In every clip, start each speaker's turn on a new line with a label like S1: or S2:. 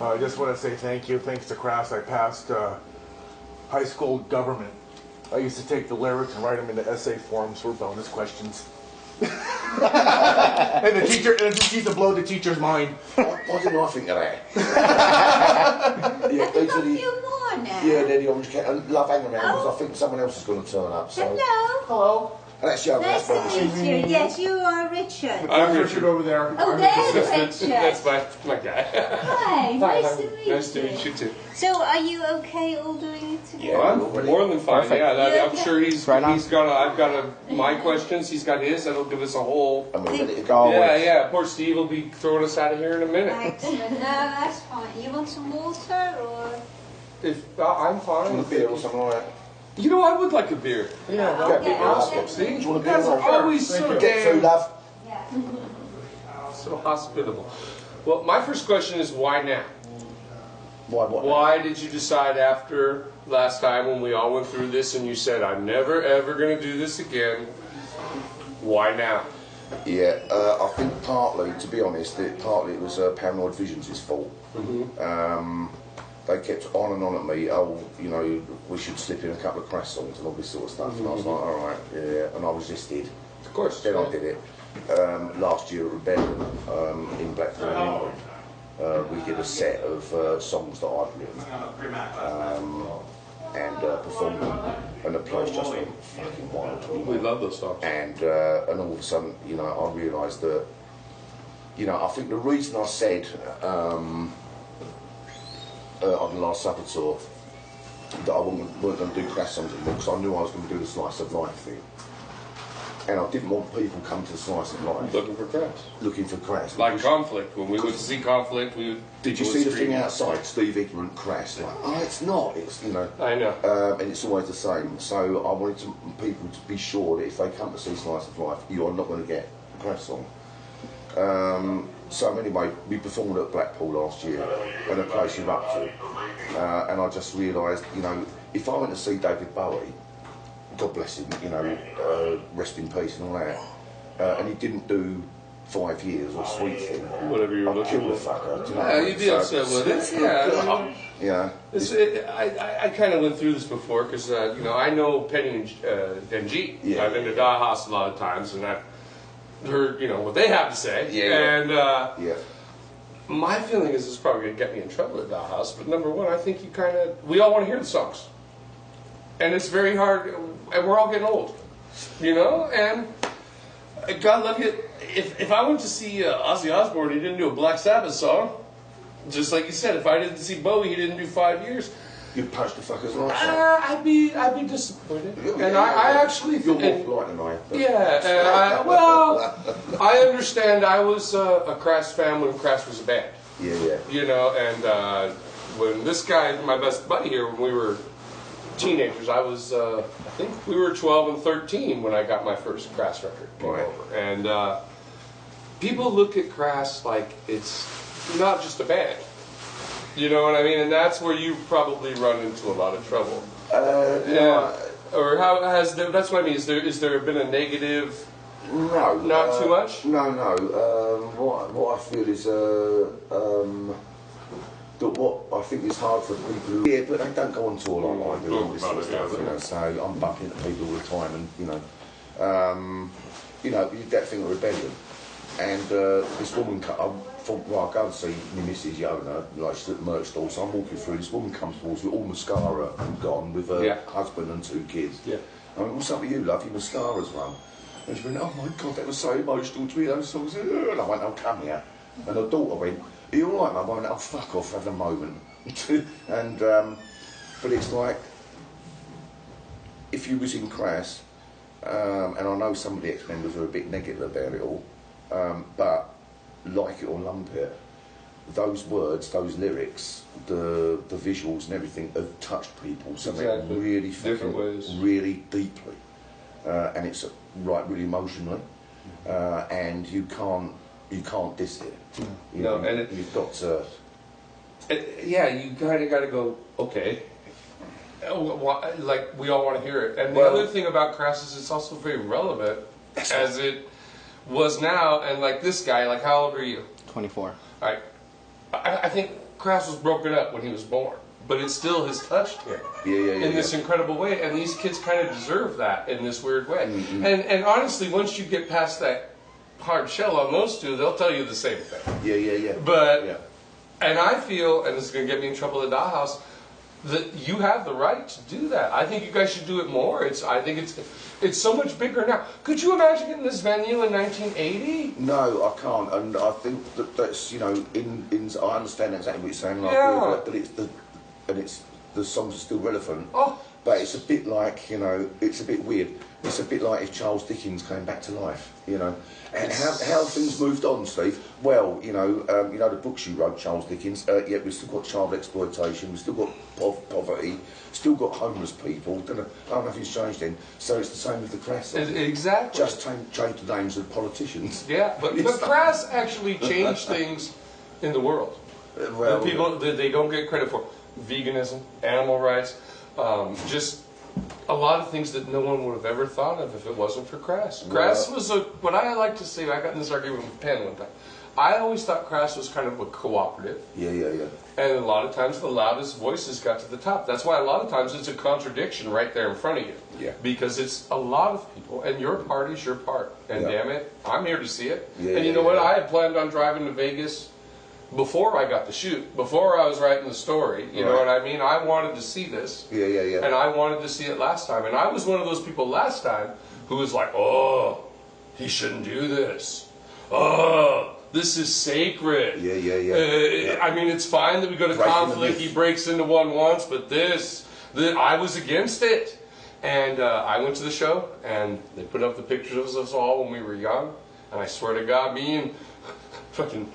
S1: I just want to say thank you. Thanks to Crass, I passed high school government. I used to take the lyrics and write them into essay forms for bonus questions. And the teacher, and it just used to blow the teacher's mind.
S2: Why didn't I think of that?
S3: Have you got a few more now?
S2: Yeah, they're the orange cat. And love hanging around because I think someone else is going to turn up. So.
S3: Hello.
S1: Hello.
S2: And that's Joe.
S3: Nice to meet you. Yes, you are Richard.
S1: I'm Richard over there.
S3: Oh, there's Richard.
S4: That's my guy.
S3: Hi, nice to meet you.
S4: Nice to meet you too.
S3: So, are you okay all doing it together?
S4: Yeah, I'm more than fine.
S5: Perfect.
S4: Yeah, I'm
S3: Okay.
S4: sure he's got. I've got my questions. He's got his. That'll give us a whole.
S2: I'm ready to go.
S4: Yeah. Poor Steve will be throwing us out of here in a minute.
S3: Excellent. No, that's fine. You want some water or?
S4: If I'm fine.
S2: Want a beer or something like that?
S4: You know, I would like a beer.
S3: Yeah,
S2: Get a beer, love.
S4: See,
S2: Do you want a beer?
S4: that's always so
S2: Get food,
S4: damn
S2: love.
S3: Yeah.
S4: so hospitable. Well, my first question is why now?
S2: Why? What?
S4: Why did you decide after last time when we all went through this and you said, I'm never ever going to do this again? Why now?
S2: Yeah, I think partly, to be honest, it was Paranoid Visions' fault. They kept on and on at me, oh, you know, we should slip in a couple of Crass songs and all this sort of stuff. And I was like, all right, yeah, and I resisted.
S4: Of course.
S2: Then I did it. Last year at Rebellion in Blackpool, England, we did a set of songs that I'd written and performed them, and the place just went fucking wild.
S4: We love those songs.
S2: And all of a sudden, you know, I realised that, you know, I think the reason I said on the Last Supper tour that I weren't going to do Crass songs anymore because I knew I was going to do the Slice of Life thing. And I didn't want people come to the Slice of Life
S4: Looking for Crass.
S2: looking for Crass.
S4: Like Conflict. When we went to see Conflict, we would.
S2: Did you see the thing outside, Steve Ignorant Crass? Like, oh, it's not. It's, you know.
S4: I know.
S2: And it's always the same. So I wanted people to be sure that if they come to see Slice of Life, you're not going to get a Crass song. So anyway, we performed at Blackpool last year, and a place erupted. And I just realised, you know, if I went to see David Bowie, God bless him, you know, rest in peace and all that, and he didn't do 5 years or Sweet Thing,
S4: Whatever you're
S2: I'd
S4: looking
S2: kill the
S4: for.
S2: fucker. Do you know
S4: Yeah,
S2: what I mean?
S4: you'd be upset with it. Yeah.
S2: Yeah.
S4: I kind of went through this before because, you know, I know Penny and G.
S2: Yeah.
S4: I've been to Dahas a lot of times and I've heard, you know, what they have to say.
S2: Yeah.
S4: And
S2: Yeah.
S4: my feeling is this is probably going to get me in trouble at Dahas, but number one, I think you kind of, we all want to hear the songs. And it's very hard, and we're all getting old, you know? And God love you, if I went to see Ozzy Osbourne, he didn't do a Black Sabbath song, just like you said, if I didn't see Bowie, he didn't do 5 years,
S2: You'd punch the fucker's lights out.
S4: I'd be disappointed.
S2: Yeah,
S4: And I actually
S2: You're
S4: think,
S2: more polite than I am.
S4: yeah, well, I understand I was a Crass fan when Crass was a band.
S2: Yeah.
S4: You know, and when this guy, my best buddy here, when we were teenagers, I was, I think we were 12 and 13 when I got my first Crass record came
S2: Right.
S4: over. And people look at Crass like it's not just a band. You know what I mean? And that's where you probably run into a lot of trouble.
S2: No.
S4: Or how has there, that's what I mean, is there been a negative?
S2: No.
S4: Not too much?
S2: No. What I feel is that what I think is hard for people who but they don't go on tour like I do and all this sort of stuff, you know. So I'm bumping into people all the time, and you know, that thing of Rebellion, and this woman, I thought, well, I'll go and see my Mrs. Yona, like she's at the merch store. So I'm walking through. This woman comes towards me, all mascara and gone, with her husband and 2 kids.
S4: Yeah.
S2: I went, what's up with you, love? Your mascara's run. And she went, oh my God, that was so emotional to me, those songs. And I went, oh, come here. And her daughter went, are you all right, Mum? I went, oh, fuck off, have a moment. And, but it's like, if you was in Crass, and I know some of the ex-members are a bit negative about it all, but like it or lump it, those words, those lyrics, the visuals and everything have touched people something really
S4: different ways,
S2: really deeply, and it's really emotionally, and you can't diss it. You know, and you've got to.
S4: Yeah, you kind of got to go. Okay, like we all want to hear it. And the other thing about Crass is it's also very relevant, as it was now. And like this guy, like how old are you?
S5: 24.
S4: All right. I think Crass was broken up when he was born, but it still has touched him in this incredible way. And these kids kind of deserve that in this weird way.
S2: Mm-hmm.
S4: And honestly, once you get past that hard shell on those two, they'll tell you the same thing.
S2: Yeah.
S4: But, and I feel, and this is going to get me in trouble at the dollhouse, that you have the right to do that. I think you guys should do it more. I think it's so much bigger now. Could you imagine getting this venue in 1980?
S2: No, I can't, and I think that's I understand exactly what you're saying. And I
S4: Yeah.
S2: agree with that, it's the songs are still relevant.
S4: Oh.
S2: But it's a bit like it's a bit weird. It's a bit like if Charles Dickens came back to life, And how things moved on, Steve. Well, the books you wrote, Charles Dickens. Yeah, we've still got child exploitation. We've still got poverty. Still got homeless people. Nothing's changed then. So it's the same with the Crass.
S4: Exactly.
S2: Just change the names of politicians.
S4: Yeah, but Crass actually changed things in the world.
S2: Well,
S4: The people that they don't get credit for. Veganism, animal rights, just a lot of things that no one would have ever thought of if it wasn't for Crass. Crass was what I like to say, I got in this argument with Penn one time. I always thought Crass was kind of a cooperative.
S2: Yeah.
S4: And a lot of times the loudest voices got to the top. That's why a lot of times it's a contradiction right there in front of you.
S2: Yeah.
S4: Because it's a lot of people, and your part is your part. And damn it, I'm here to see it.
S2: Yeah,
S4: and you know what? I had planned on driving to Vegas before I got the shoot, before I was writing the story. You know what I mean? I wanted to see this.
S2: Yeah.
S4: And I wanted to see it last time. And I was one of those people last time who was like, oh, he shouldn't do this. Oh, this is sacred.
S2: Yeah.
S4: I mean, it's fine that we go to conflict, he breaks into one once, but I was against it. And I went to the show, and they put up the pictures of us all when we were young. And I swear to God, me and fucking,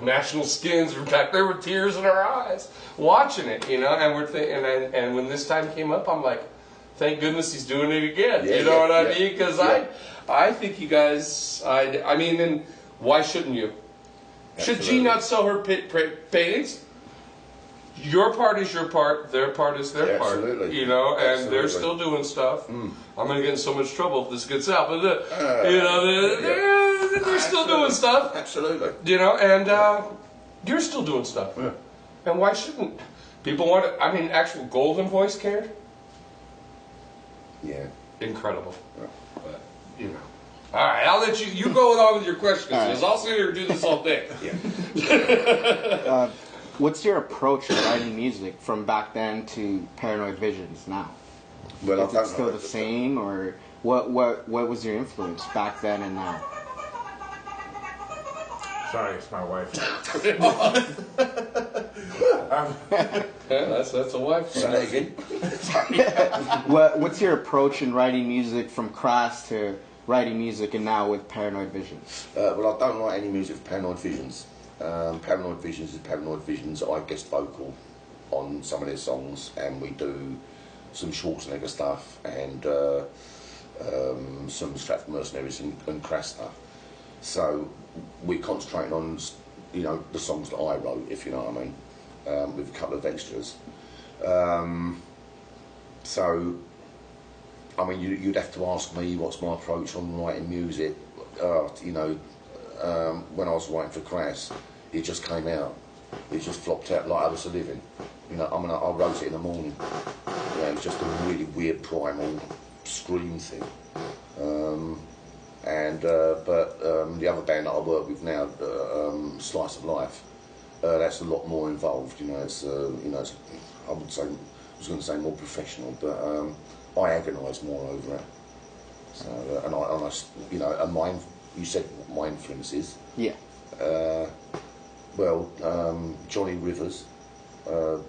S4: national skins were back there with tears in our eyes, watching it, and we're and when this time came up, I'm like, thank goodness he's doing it again. You know what I mean? Because I think you guys, I mean, and why shouldn't you? Should G not sell her paintings? Your part is your part, their part is their part.
S2: Absolutely.
S4: And they're still doing stuff. I'm going to get in so much trouble if this gets out, but they're still doing stuff.
S2: Absolutely.
S4: And you're still doing stuff.
S2: Yeah.
S4: And why shouldn't people want it? I mean, actual Golden Voice cared.
S2: Yeah.
S4: Incredible. Yeah. But, All right, I'll let you go on with your questions, because I'll sit here and do this all day.
S2: Yeah.
S5: What's your approach to writing music from back then to Paranoid Visions now?
S2: Well,
S5: Is it still the same, or what was your influence back then and now?
S1: Sorry, it's my wife.
S4: That's a wife.
S5: What's your approach in writing music from Crass to writing music and now with Paranoid Visions?
S2: Well, I don't write any music for Paranoid Visions. Paranoid Visions is Paranoid Visions. I guest vocal on some of their songs, and we do some Schwarzenegger stuff and some Stratford Mercenaries and Crass stuff. So we're concentrating on, the songs that I wrote, if you know what I mean, with a couple of extras. So, I mean, you'd have to ask me what's my approach on writing music. When I was writing for Crass, it just came out. It just flopped out like I was living. I wrote it in the morning. It was just a really weird primal scream thing. But the other band that I work with now, Slice of Life, that's a lot more involved. It's I would say, I was going to say more professional, but I agonise more over it. So you said what my influence is.
S5: Yeah.
S2: Johnny Rivers,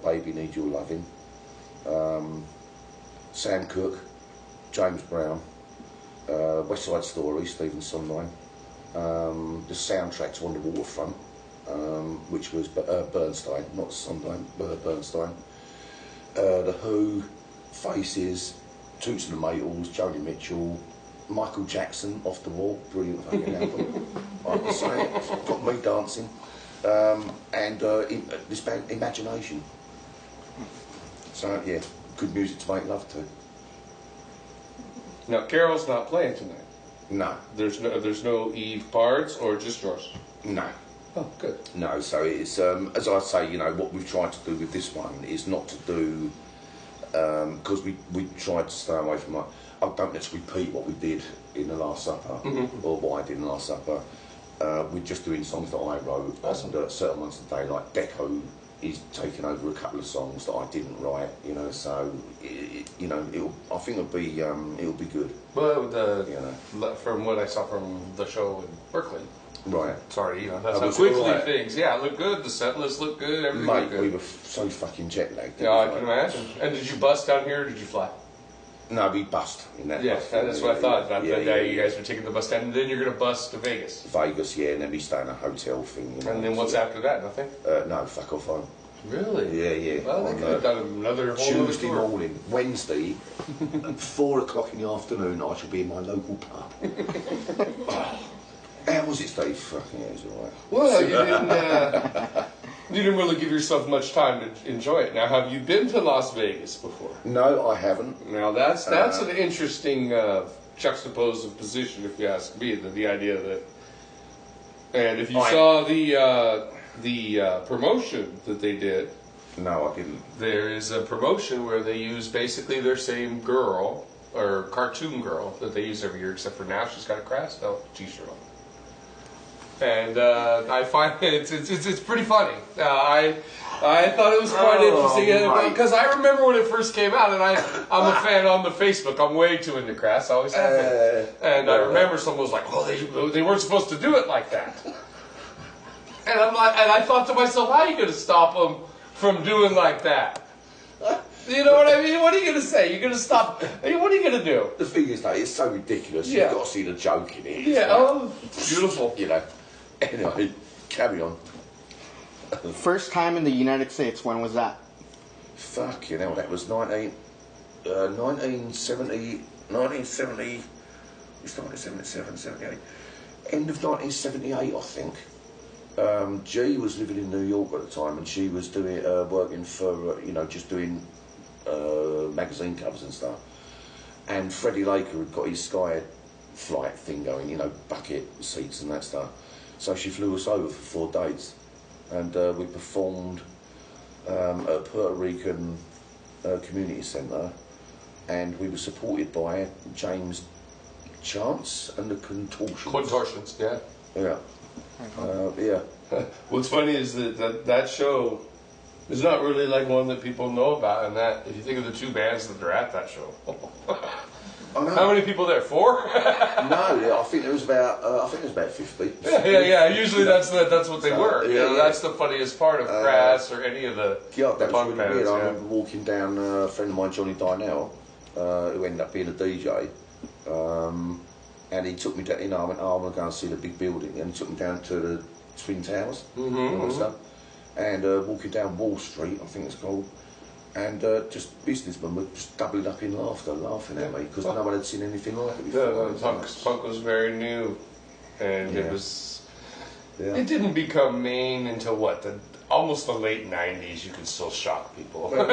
S2: Baby Need Your Loving, Sam Cooke, James Brown, West Side Story, Stephen Sondheim, the soundtrack to On the Waterfront, which was Bernstein, not Sondheim, Bernstein, The Who, Faces, Toots and the Maytals, Joni Mitchell, Michael Jackson, Off the Wall, brilliant fucking album. I can say it, got me dancing. This band, Imagination. So yeah, good music to make love to.
S4: Now, Carol's not playing tonight.
S2: No.
S4: There's no Eve Pards, or just yours?
S2: No.
S4: Oh, good.
S2: No, so it's as I say, you know, what we've tried to do with this one is not to do because we tried to stay away from like I don't let's repeat what we did in the Last Supper or what I did in the Last Supper. We're just doing songs that I wrote,
S4: Awesome.
S2: and certain ones today, like Deco is taking over a couple of songs that I didn't write, you know. So you know, I think it'll be good.
S4: Well,
S2: You know.
S4: from what I saw from the show in Berkeley,
S2: Right.
S4: sorry, you know, that's
S2: Oh,
S4: how
S2: was it
S4: quickly
S2: alright?
S4: things. Yeah, it looked good. The set list looked good. Everything
S2: Mate,
S4: looked good.
S2: we were so fucking jet lagged.
S4: Yeah, I can imagine. And did you bus down here or did you fly?
S2: No, we bust in that.
S4: Yeah,
S2: bus.
S4: that's what I thought. That
S2: Yeah,
S4: day you
S2: yeah.
S4: guys were taking the bus down, and then you're going to bus to Vegas.
S2: Vegas, yeah, and then we stay in a hotel thing. You know,
S4: And then what's
S2: so-
S4: after that? Nothing?
S2: No, fuck off home.
S4: Really?
S2: Yeah, yeah.
S4: Well, they
S2: On,
S4: could have done another whole other
S2: Tuesday
S4: tour.
S2: morning, Wednesday, at 4 o'clock in the afternoon, I shall be in my local pub. How was it, Steve? Fucking yeah, it was alright.
S4: Well, you didn't really give yourself much time to enjoy it. Now, have you been to Las Vegas before?
S2: No, I haven't.
S4: Now, that's an interesting juxtapositive position, if you ask me. The idea that, and if you saw the promotion that they did,
S2: No, I didn't.
S4: there is a promotion where they use basically their same girl or cartoon girl that they use every year, except for now she's got a Craftsville t-shirt on. And I find it's pretty funny. I thought it was quite interesting because I remember when it first came out, and I'm a fan on the Facebook. I'm way too into Crass. I always have been. And I remember someone was like, "Oh, they weren't supposed to do it like that." And I'm like, and I thought to myself, "How are you going to stop them from doing like that?" You know what I mean? What are you going to say? You're going to stop? What are you going to do?
S2: The thing is, though, it's so ridiculous.
S4: Yeah.
S2: You've got to see the joke in it. It's
S4: Yeah.
S2: like,
S4: Oh, beautiful.
S2: You know. Anyway, carry on.
S5: First time in the United States, when was that?
S2: Fuck, you know, that was 1970, we started 77, 78. End of 1978, I think. G was living in New York at the time, and she was doing working for, you know, just doing magazine covers and stuff. And Freddie Laker had got his Sky flight thing going, you know, bucket seats and that stuff. So she flew us over for 4 days, and we performed at Puerto Rican Community Centre, and we were supported by James Chance and the Contortions.
S4: Contortions, yeah.
S2: Yeah. Yeah.
S4: What's funny is that show is not really like one that people know about, and that if you think of the two bands that are at that show.
S2: I know.
S4: How many people there? 4?
S2: No, yeah, I think there was about 50.
S4: yeah. Usually that's what they
S2: So,
S4: were. You
S2: yeah,
S4: know,
S2: yeah.
S4: that's the funniest part of Crass or any of the
S2: Yeah, that was
S4: punk
S2: really
S4: bands.
S2: weird. I
S4: Yeah.
S2: remember walking down a friend of mine, Johnny Dynell, who ended up being a DJ, and he took me down. You know, I went, "Oh, I'm gonna go and see the big building," and he took me down to the Twin Towers and stuff, and walking down Wall Street, I think it's called. And just businessmen were just doubling up in laughter, laughing at me because no one had seen anything like it before.
S4: Punk was very new, and it
S2: Yeah.
S4: was.
S2: Yeah.
S4: It didn't become main until what almost the late '90s. You could still shock people.
S2: You know,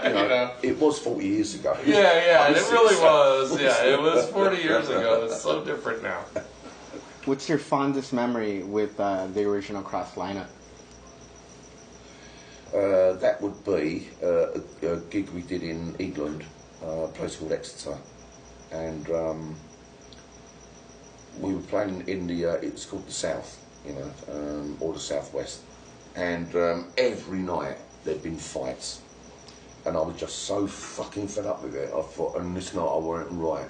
S4: You know?
S2: It was 40 years ago.
S4: Yeah,
S2: I'm
S4: it really
S2: 6,
S4: was. Yeah, it was 40 years ago. It's so different now.
S5: What's your fondest memory with the original Cross lineup?
S2: That would be a gig we did in England, a place called Exeter, and we were playing in the. It's called the South, you know, or the Southwest, and every night there'd been fights, and I was just so fucking fed up with it. I thought, and this night I weren't right.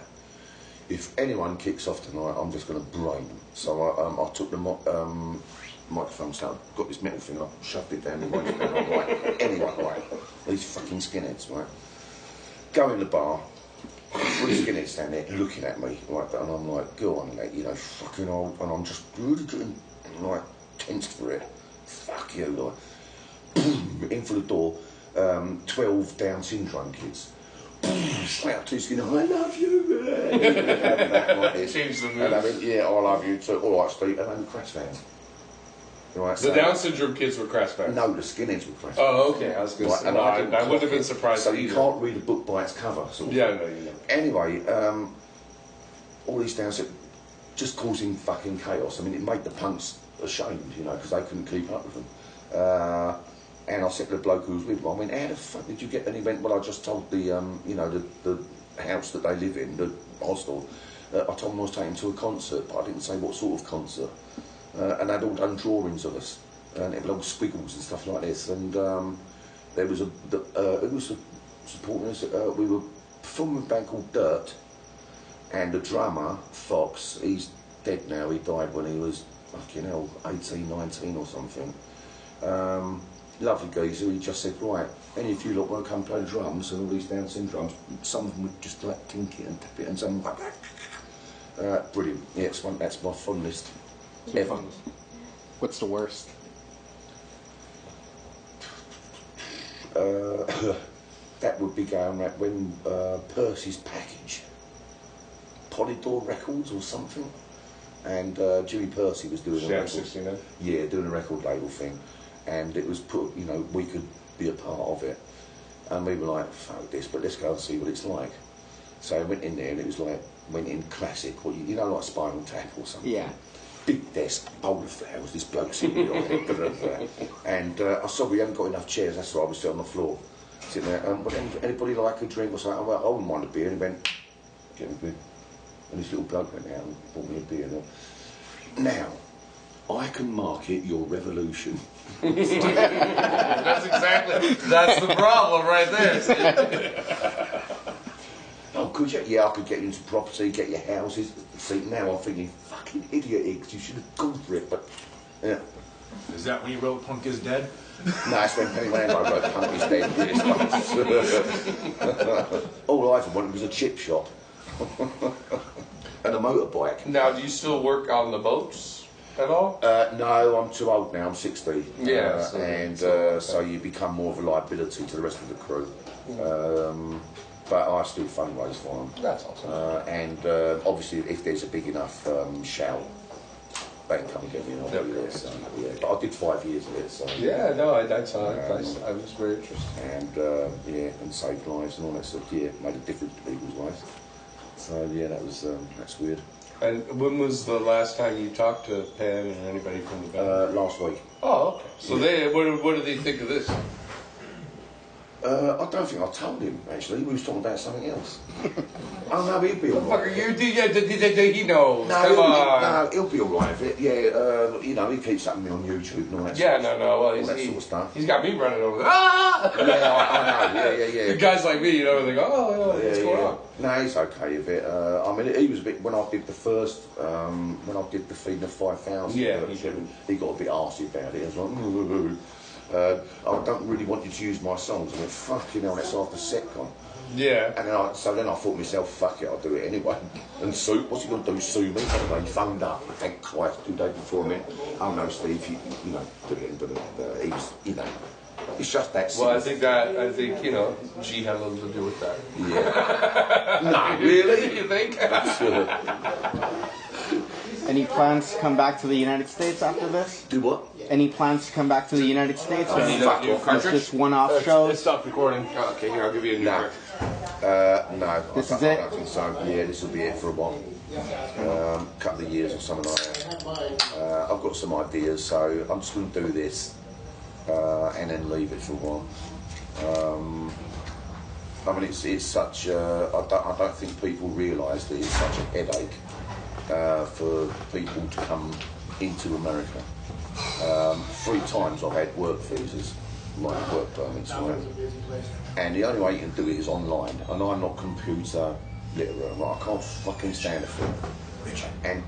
S2: If anyone kicks off tonight, I'm just going to brain them. So I took the microphone stand, got this metal thing, I shoved it down the microphone. I'm like, anyway, right, these fucking skinheads, right? Go in the bar, 3 skinheads stand there looking at me, like that, and I'm like, go on, mate, you know, fucking old, and I'm just really getting, like, tense for it. Fuck you, like, boom, in for the door, 12 Down syndrome kids. Straight up to his skin, I love you. Like this.
S4: Change the mood.
S2: And I went, yeah, I love you too. All right, Steve, and I'm a Crash fan. Right,
S4: The Down syndrome kids were Crash fans.
S2: No, the skinheads were Crash.
S4: Oh, okay. I was going to say.
S2: and
S4: No,
S2: didn't
S4: I wouldn't have
S2: clock
S4: been
S2: it.
S4: surprised.
S2: So you
S4: either.
S2: can't read a book by its cover. Sort of.
S4: Yeah, no, you know.
S2: Anyway, all these Down just causing fucking chaos. I mean, it made the punks ashamed, you know, because they couldn't keep up with them. And I said to the bloke who was with me, I went, how the fuck did you get an event? Well, I just told the, you know, the house that they live in, the hostel, I told them I was taking to a concert, but I didn't say what sort of concert. And they'd all done drawings of us, and it was all squiggles and stuff like this. And there was it was supporting us. We were performing with a band called Dirt, and the drummer, Fox, he's dead now. He died when he was, fucking hell, 18, 19 or something. Lovely geezer. He just said, right, any of you lot want to come play the drums, and all these Down syndrome drums, some of them would just like tink it and tap it, and some brilliant. Yeah, that's my fondest ever.
S5: What's the worst?
S2: That would be going right when Percy's Package, Polydor Records or something, and Jimmy Percy was doing a record.
S4: 69.
S2: Yeah, doing a record label thing, and it was put, you know, we could be a part of it, and we were like, fuck this, but let's go and see what it's like. So I went in there, and it was like, went in classic, what you know, like Spinal Tap or something.
S5: Yeah.
S2: Big desk, bowl of flowers, this bloke sitting on it, and I saw we haven't got enough chairs, that's why I was sitting on the floor, sitting there. Would anybody like a drink or something? Well, I wouldn't mind a beer, and he went, get me a beer. And this little bloke went out and bought me a beer. Now, I can market your revolution.
S4: That's the problem right there.
S2: Oh, could you? Yeah, I could get you into property, get your houses. See, now I'm thinking, fucking idiot, Higgs, you should have gone for it, but, yeah.
S1: Is that when you wrote Punk is Dead?
S2: No, it's when Penny Rambo wrote Punk is Dead. All I ever wanted was a chip shop. And a motorbike.
S4: Now, do you still work on the boats at all?
S2: No, I'm too old now, I'm 60.
S4: Yeah.
S2: So you become more of a liability to the rest of the crew. But I still fundraise for them.
S4: That's awesome.
S2: And obviously, if there's a big enough shout, they can come and get me and I'll be there. So, yeah. But I did 5 years of it. So,
S4: yeah, no, I was very interested.
S2: And yeah, and saved lives and all that stuff. Yeah, made a difference to people's lives. So yeah, that's weird.
S4: And when was the last time you talked to Pam or anybody from the band?
S2: Last week.
S4: Oh, okay. So what do they think of this?
S2: I don't think I told him, actually. We was talking about something else. Oh, no, he'll be all right.
S4: He knows.
S2: No,
S4: Come on.
S2: he'll be all right with it. Yeah, you know, he keeps something on YouTube and all that
S4: Yeah,
S2: sort of
S4: well,
S2: all that sort of stuff.
S4: He's got me running over there. Ah!
S2: Yeah, I know. Yeah.
S4: Guys like me, you know, they go, oh, what's going on?
S2: No, he's okay with it. I mean, he was a bit, when I did the first, when I did the Feeding of 5,000, he got a bit arsey about it. I was like, I don't really want you to use my songs. I went, fucking hell, that's after SecCon.
S4: Yeah.
S2: And then I thought to myself, fuck it, I'll do it anyway. And sue, what's he going to do, sue me? Anyway, he phoned up, thank Christ, 2 days before me. Oh no, Steve, you know, he was, you know, it's just that
S4: Well, I think, you know, G had a little to do with that.
S2: Yeah. No, really?
S4: You think?
S5: Any plans to come back to the United States after this?
S2: Do what?
S5: Any plans to come back to the United States? Or
S2: Fuck off.
S5: it's just one-off
S1: It
S5: shows?
S1: stopped recording.
S4: Oh, okay, here, I'll give you a new
S2: No.
S4: record.
S2: No.
S5: This
S2: I
S5: is it?
S2: don't think so. Yeah, this will be it for a while. Couple of years or something like that. I've got some ideas, so I'm just going to do this and then leave it for a while. I mean, it's such. I don't think people realise that it's such a headache for people to come into America. 3 times I've had work visas, like work permits, right? And the only way you can do it is online. And I'm not computer literate, right? I can't fucking stand it for it. And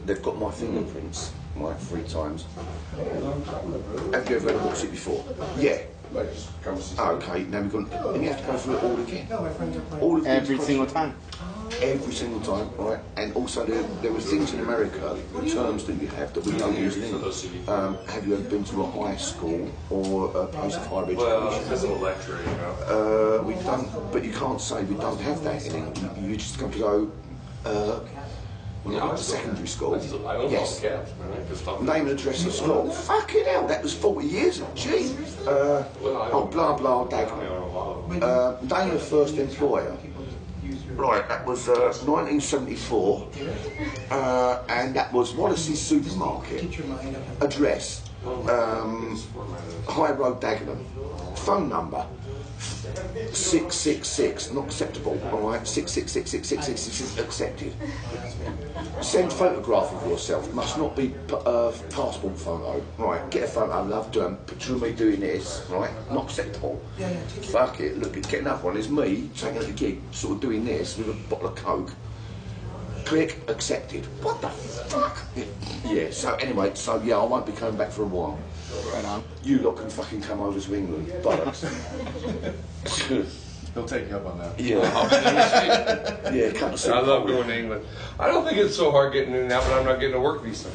S2: they've got my fingerprints, right, 3 times. Have you ever had a watch it before? Yeah. Okay, now we've got, and you have to go through it all again. All of
S5: Every single time?
S2: Every single time, right? And also there were things in America, terms that you have that we don't use in England. Have you ever been to a high school or a place of higher education?
S4: Well, physical lecture, you know.
S2: We don't, but you can't say we don't have that in England. You just got to go, when I went to secondary school, yes. Name and address of school. Fucking hell, that was 40 years ago. Gee. Blah, blah, dag. Name of first employer. Right, that was 1974, and that was Wallace's Supermarket. Address, High Road, Dagenham. Phone number, 666, not acceptable, alright, 666 accepted. Send photograph of yourself, must not be passport photo, right, get a photo, love, do a picture of me doing this, right, not acceptable. Fuck it, look, get another one, there's me, taking a gig, sort of doing this with a bottle of Coke. Click, accepted. What the fuck? Yeah, so anyway, so yeah, I won't be coming back for a while.
S5: Right on.
S2: You lot can fucking come over to England, bollocks.
S1: He'll take you up on that.
S2: Yeah. Yeah, come to see
S4: I love
S2: Paul.
S4: going to England. I don't think it's so hard getting in and out, but I'm not getting a work visa.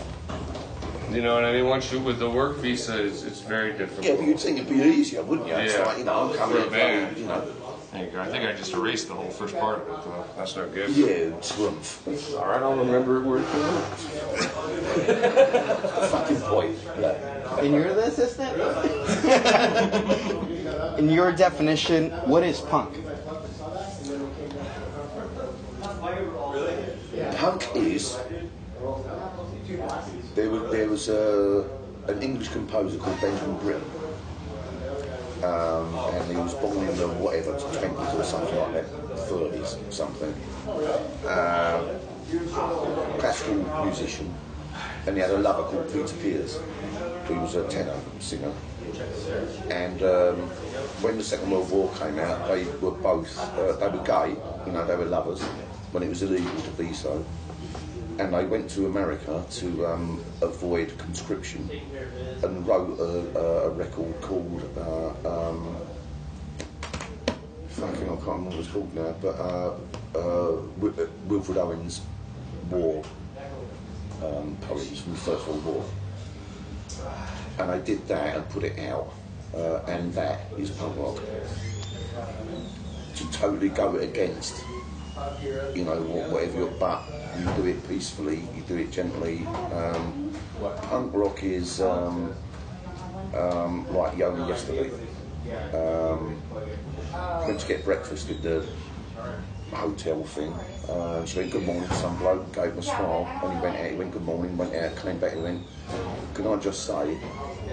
S4: You know what I mean? Once you with the work visa, it's very difficult.
S2: Yeah, but you'd think it'd be easier, wouldn't you? It's
S4: Yeah.
S2: like, you know, I'm coming
S4: For a
S2: in,
S4: man.
S2: you know.
S4: Thank you. I think I just erased the whole first part of it, though. That's not good.
S2: Yeah, trumph.
S4: All right, I'll remember it word for word.
S2: Fucking boy. Yeah.
S5: And you're the assistant? In your definition, what is punk?
S2: Punk is... There was an English composer called Benjamin Britten. And he was born in the whatever, 20s or something like that, 30s something. Classical musician, and he had a lover called Peter Pears, who was a tenor singer. And when the Second World War came out, they were both, they were gay, you know, they were lovers, when it was illegal to be so. And they went to America to avoid conscription and wrote a record called fucking I can't remember what it's called now, but Wilfred Owen's war poems from the First World War. And they did that and put it out, and that is punk rock. To totally go against, you know, whatever you're, but you do it peacefully, you do it gently. Punk rock is like Yoni yesterday. Went to get breakfast at the hotel thing. She went, good morning, some bloke, gave him a smile, and he went out, he went, good morning, went out, came back and went, can I just say,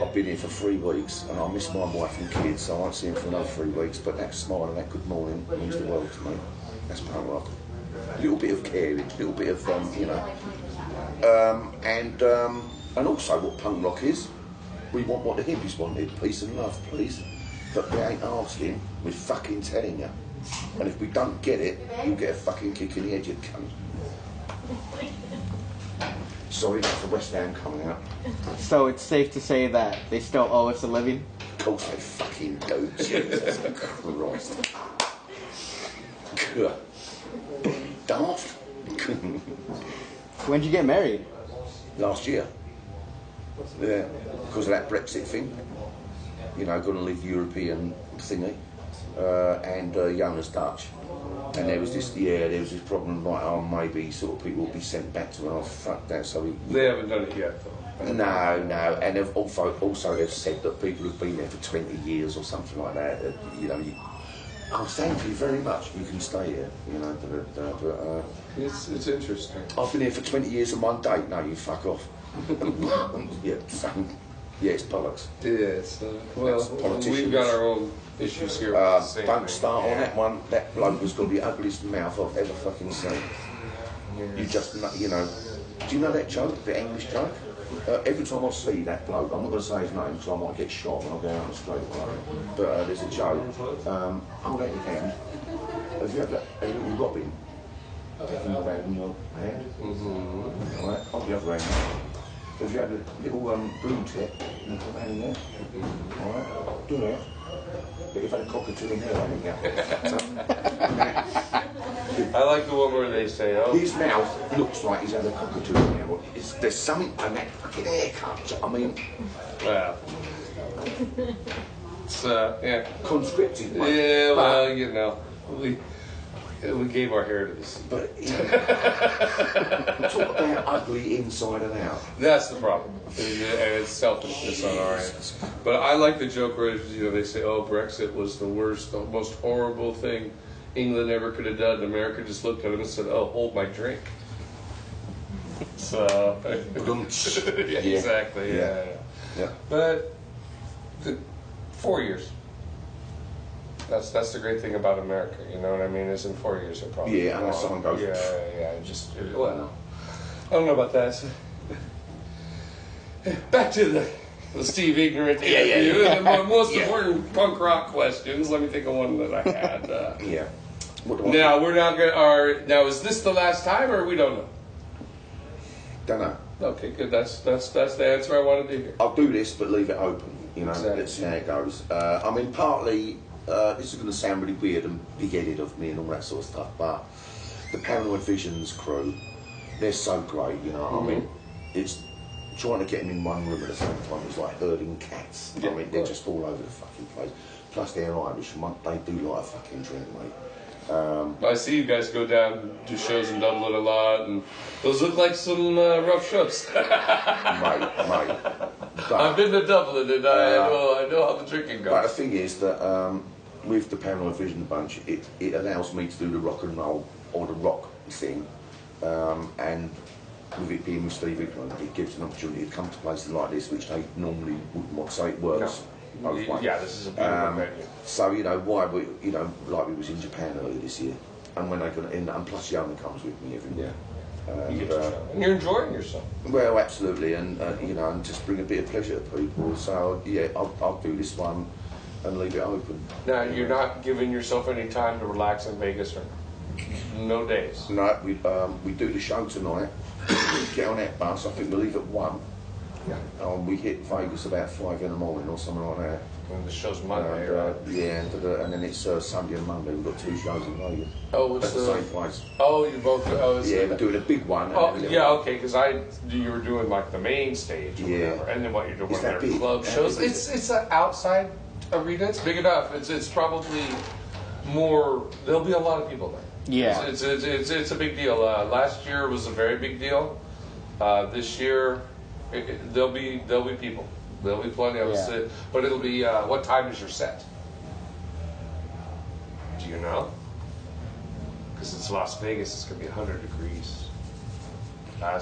S2: I've been here for 3 weeks and I miss my wife and kids, so I won't see him for another 3 weeks, but that smile and that good morning means the world to me. That's punk rock. A little bit of caring, a little bit of, you know. And also what punk rock is, we want what the hippies wanted, peace and love, please. But we ain't asking, we're fucking telling you. And if we don't get it, you'll get a fucking kick in the head, you cunt. Sorry for West Ham coming out.
S5: So it's safe to say that they still owe us a living?
S2: Of course they fucking do, Jesus Christ. Daft.
S5: When'd you get married?
S2: Last year. Yeah, because of that Brexit thing. You know, going to leave the European thingy. And Jonas Dutch. And there was this problem like, oh, maybe sort of people will be sent back to, oh, fuck that, so we...
S4: They haven't done it yet, though.
S2: No, and they've also they've said that people who've been there for 20 years or something like that, you know, oh, thank you very much, you can stay here, you know, but
S4: It's interesting.
S2: I've been here for 20 years and one date, no, you fuck off. Yeah, it's bollocks.
S4: Yeah, it's, well,
S2: politicians.
S4: we've got our own issues here. With the same
S2: Don't
S4: thing.
S2: start on that one. That bloke has got the ugliest mouth I've ever fucking seen. You just, you know, do you know that joke, the English joke? Every time I see that bloke, I'm not going to say his name because I might get shot when I go out on the street. But there's a joke. Hold out your hand. Have you ever a little robin taking around in your hand? Mm-hmm. Right, hold the other hand. Have you had a little broom tip and put that in there? Alright, do that. But you've had a cockatoo in there, haven't you?
S4: I like the one where they say, oh,
S2: His mouth looks like he's had a cockatoo in there. There's something on that fucking haircut. I mean,
S4: well. It's, yeah.
S2: conscripted, mate.
S4: Yeah,
S2: But-
S4: well, you know, we gave our hair to the sea.
S2: But talk about ugly inside and out.
S4: That's the problem, and it's selfishness on our end. But I like the joke where, you know, they say, "Oh, Brexit was the worst, the most horrible thing England never could have done. America just looked at him and said, "Oh, hold my drink." So, yeah, exactly. Yeah. But 4 years. That's the great thing about America. You know what I mean? Is in 4 years it probably.
S2: Yeah, unless someone goes.
S4: Well, I don't know about that. Back to the Steve Ignorant interview. The most important punk rock questions. Let me think of one that I had.
S2: Yeah.
S4: Now we're not gonna. Now is this the last time, or we don't know?
S2: Don't know.
S4: Okay, good. That's the answer I wanted to hear.
S2: I'll do this, but leave it open. You know,
S4: Exactly.
S2: let's see how it goes. I mean, partly this is going to sound really weird and big-headed of me and all that sort of stuff, but the Paranoid Visions crew, they're so great. You know, I mean, it's trying to get them in one room at the same time. It's like herding cats.
S4: Yeah,
S2: I mean, they're just all over the fucking place. Plus, they're Irish, and they do like a fucking drink, mate.
S4: I see you guys go down do shows in Dublin a lot, and those look like some rough shows.
S2: mate.
S4: I've been to Dublin, and I know how the drinking
S2: But the
S4: goes.
S2: thing is that with the Paranoid Vision bunch, it allows me to do the rock and roll or the rock thing, and with it being with Steve Ignorant, it gives an opportunity to come to places like this, which they normally wouldn't want to say. It works.
S4: No.
S2: both ways.
S4: Yeah, this is a beautiful venue.
S2: So you know why we, you know, like we was in Japan earlier this year, and when they got in, and plus Yona comes with me every year.
S4: You get to show. And you're enjoying yourself.
S2: Well, absolutely, and you know, and just bring a bit of pleasure to people. So yeah, I'll do this one and leave it open.
S4: Now, you're not giving yourself any time to relax in Vegas, or no days.
S2: No, we do the show tonight. Get on that bus. I think we leave at 1.
S4: Yeah.
S2: We hit Vegas about 5 in the morning or something like that.
S4: And the show's Monday, right?
S2: Yeah, and then it's Sunday and Monday. We've got 2 shows in Vegas.
S4: Oh,
S2: At
S4: it's
S2: the same place.
S4: Oh, you both. Oh, it's
S2: Yeah, we're doing a big one. and
S4: Oh,
S2: then a
S4: yeah,
S2: little-
S4: okay, because you were doing like the main stage or
S2: Yeah.
S4: whatever, and then what you're doing,
S2: Is
S4: one
S2: that
S4: of their
S2: big?
S4: club
S2: That
S4: shows.
S2: big?
S4: It's an outside arena. It's big enough. It's probably more. There'll be a lot of people there.
S5: Yeah.
S4: It's a big deal. Last year was a very big deal. This year, there'll be people. There'll be plenty of us.
S5: Yeah.
S4: But it'll be. What time is your set? Do you know? Because it's Las Vegas. It's gonna be 100 degrees.
S2: I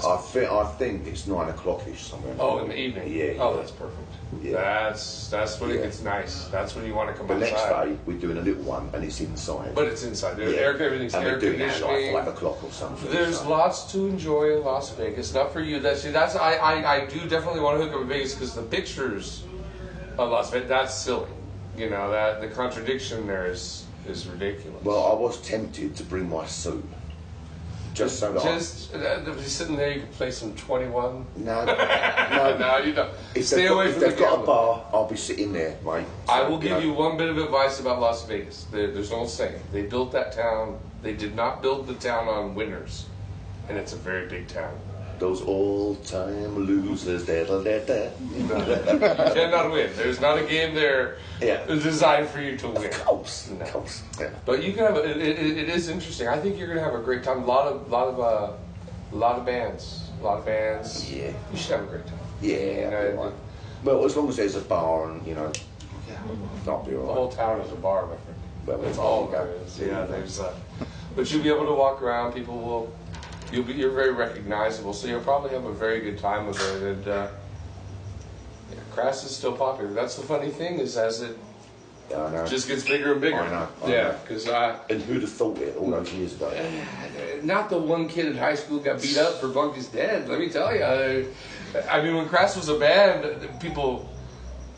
S2: think it's 9 o'clock-ish somewhere.
S4: Oh, in the evening.
S2: Yeah.
S4: Oh, that's perfect.
S2: Yeah.
S4: That's when it
S2: Yeah.
S4: gets nice. That's when you want to come
S2: The next
S4: outside.
S2: day we're doing a little one, and it's inside.
S4: But it's inside. Everything's
S2: and
S4: air
S2: we're doing that at like
S4: conditioning.
S2: 5 o'clock or something.
S4: There's
S2: so.
S4: lots to enjoy in Las Vegas. Not for you. I do definitely want to hook up with Vegas because the pictures of Las Vegas, that's silly. You know, that the contradiction there is ridiculous.
S2: Well, I was tempted to bring my suit, just so that
S4: just be sitting there, you can play some 21.
S2: no,
S4: No, you don't.
S2: If
S4: Stay away
S2: if
S4: from the
S2: they've got a
S4: gambling.
S2: bar, I'll be sitting there, mate.
S4: I
S2: So,
S4: will give
S2: know,
S4: you one bit of advice about Las Vegas. There's no saying. They built that town. They did not build the town on winners, and it's a very big town.
S2: those all-time losers.
S4: You cannot win. There's not a game there
S2: Yeah.
S4: designed for you to win.
S2: Of course,
S4: No.
S2: of course. Yeah.
S4: But you can have. It is interesting. I think you're going to have a great time. A lot of bands.
S2: Yeah.
S4: You should have a great time.
S2: Yeah.
S4: You know,
S2: I'll be all right. Well, as long as there's a bar and you know, I'll be
S4: The
S2: all right.
S4: whole town is a bar, my friend.
S2: Well,
S4: That's
S2: there
S4: all
S2: you go.
S4: there is. Yeah, there's. But you'll be able to walk around. People will. You're very recognizable, so you'll probably have a very good time with it. And Crass is still popular. That's the funny thing is as it
S2: Yeah, I know.
S4: just gets bigger and bigger.
S2: I know.
S4: Yeah, because
S2: And who'd have thought it all those years ago?
S4: not the one kid in high school got beat up for Bunk is Dead. Let me tell you. I mean, when Crass was a band,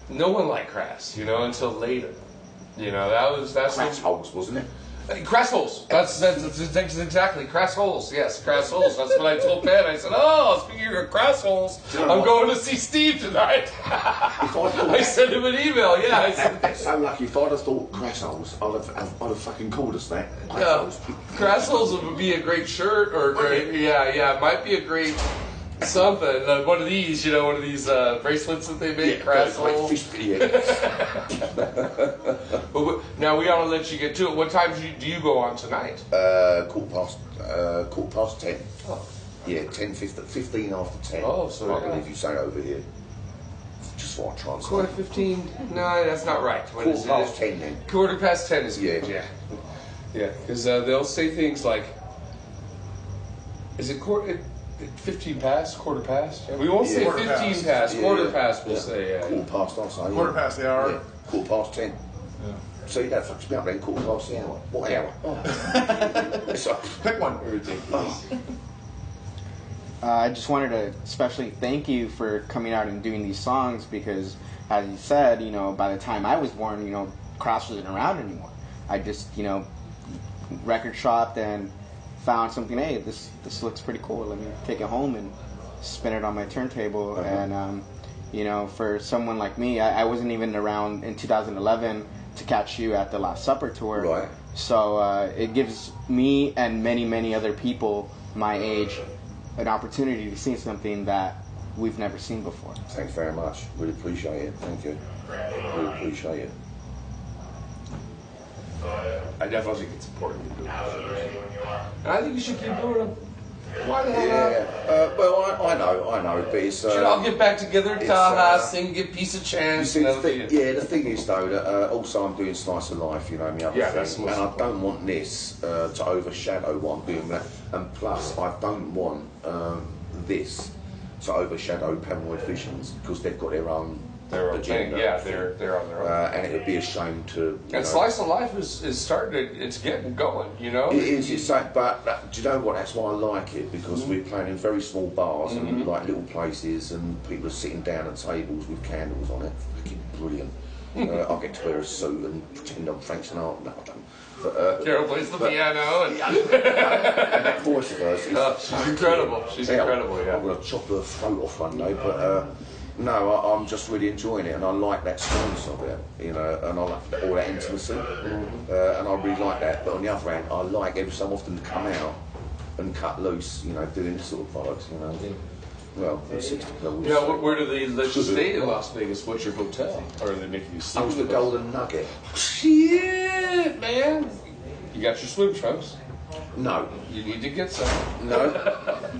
S4: no one liked Crass, you know, until later. You know, that's
S2: Crash holes, wasn't it?
S4: Crass holes. That's exactly crass holes. Yes, crass holes. That's what I told Pat. I said, "Oh, speaking of crass holes,
S2: you know
S4: I'm
S2: what?
S4: going to see Steve tonight."
S2: If I thought
S4: I sent him an email. Yeah, I said,
S2: that's so lucky. If I'd have thought crash holes, I'd have fucking called us that. Crash
S4: yeah,
S2: holes.
S4: crass holes would be a great shirt or a great. Yeah, it might be a great something. One of these, you know, one of these bracelets that they make. Crass
S2: like
S4: holes.
S2: yeah.
S4: But now we ought to let you get to it. What time do you go on tonight?
S2: Quarter past 10.
S4: Oh.
S2: Yeah, 15 after 10.
S4: Oh, so
S2: I
S4: yeah.
S2: believe you say over here. Just what I try and say.
S4: 15? No, that's not right. What is
S2: Quarter past
S4: it?
S2: 10 then.
S4: 10 is good.
S2: Yeah.
S4: Yeah, because they'll say things like, "Is it 15 past, quarter past?" Yeah, we won't say
S1: Quarter
S4: 15
S1: past.
S4: past, quarter past. We'll say
S2: quarter past, I'll say.
S1: Quarter past the hour.
S2: Yeah, quarter past 10.
S1: Yeah.
S2: So you don't fucking be up then, quarter past the hour. What hour? So,
S1: Pick one.
S2: ridiculous.
S5: I just wanted to especially thank you for coming out and doing these songs because, as you said, you know, by the time I was born, you know, Crash wasn't around anymore. I just, you know, record shopped and found something. Hey, this looks pretty cool. Let me take it home and spin it on my turntable. And you know, for someone like me, I wasn't even around in 2011 to catch you at the Last Supper tour.
S2: Right.
S5: So it gives me and many other people my age an opportunity to see something that we've never seen before.
S2: Thanks very much. Really appreciate it. Thank you. Really appreciate it.
S4: I definitely think it's important to do it. And I think you should keep doing them. Why the hell not?
S2: Yeah. Well, I know, but it's.
S4: Should all get back together at Tallahassee, sing, get Piece of
S2: You
S4: Chance.
S2: see,
S4: and
S2: the thing is though that also I'm doing Slice of Life, you know, my other
S4: Yeah,
S2: thing,
S4: that's
S2: and
S4: most
S2: I don't want this to overshadow what I'm doing. That, and plus, I don't want this to overshadow Paranoid Visions because they've got their own agenda.
S4: Yeah, they're on their own.
S2: And it would be a shame to.
S4: And Slice of Life is starting. It's getting going. You know.
S2: It is. It's like, but do you know what? That's why I like it because we're playing in very small bars and like little places, and people are sitting down at tables with candles on it. Fucking brilliant. I get to wear a suit and pretend I'm Frank Sinatra. No, I don't. But,
S4: Carol plays the piano, and
S2: and that voice of hers is
S4: she's incredible. She's incredible. Yeah.
S2: I'm going to chop her throat off one day, but no, I'm just really enjoying it, and I like that stillness of it, you know, and I like all that intimacy, and I really like that. But on the other hand, I like every so often to come out and cut loose, you know, doing this sort of bollocks, you know. Well, 60 pills.
S4: Yeah, where do they let you stay in Las Vegas? What's your hotel? Or are they making you sleep?
S2: I'm the Golden Nugget.
S4: Shit, man. You got your swim trunks.
S2: No.
S4: You need to get some.
S2: No.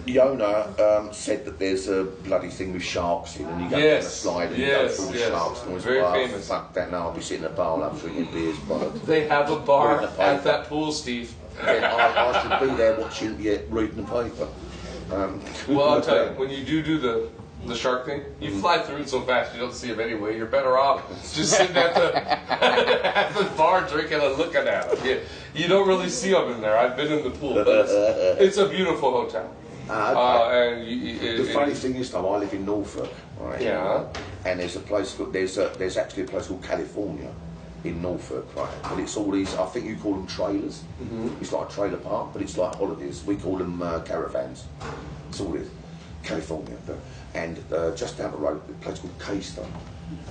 S2: Yona said that there's a bloody thing with sharks in, and you go down a slide and you go through the sharks. And
S4: Very
S2: well,
S4: famous.
S2: Fuck that, now I'll be sitting at a bar up drinking beers, bollocks.
S4: They have a bar
S2: Reading the
S4: at
S2: paper.
S4: that pool, Steve.
S2: Then I should be there watching, reading the paper.
S4: Well, I'll tell you, when you do the shark thing, you fly through it so fast you don't see them anyway. You're better off just sitting at at the bar drinking and looking at them. You don't really see them in there. I've been in the pool, but it's a beautiful hotel. And
S2: the funny thing is, though, I live in Norfolk, right?
S4: Yeah.
S2: And there's a place called there's actually a place called California in Norfolk, right? But it's all these. I think you call them trailers. It's like a trailer park, but it's like holidays. We call them caravans. It's all it is. California, and just down the road, a place called Keystone,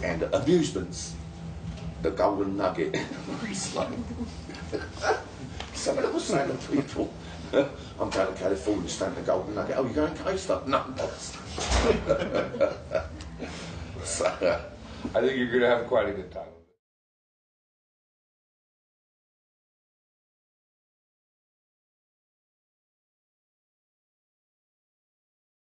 S2: and amusements, the Golden Nugget. It's like some of them were saying to people, "I'm going to California, staying at the Golden Nugget." Oh, you're going to Keystone? No,
S4: I think you're going to have quite a good time.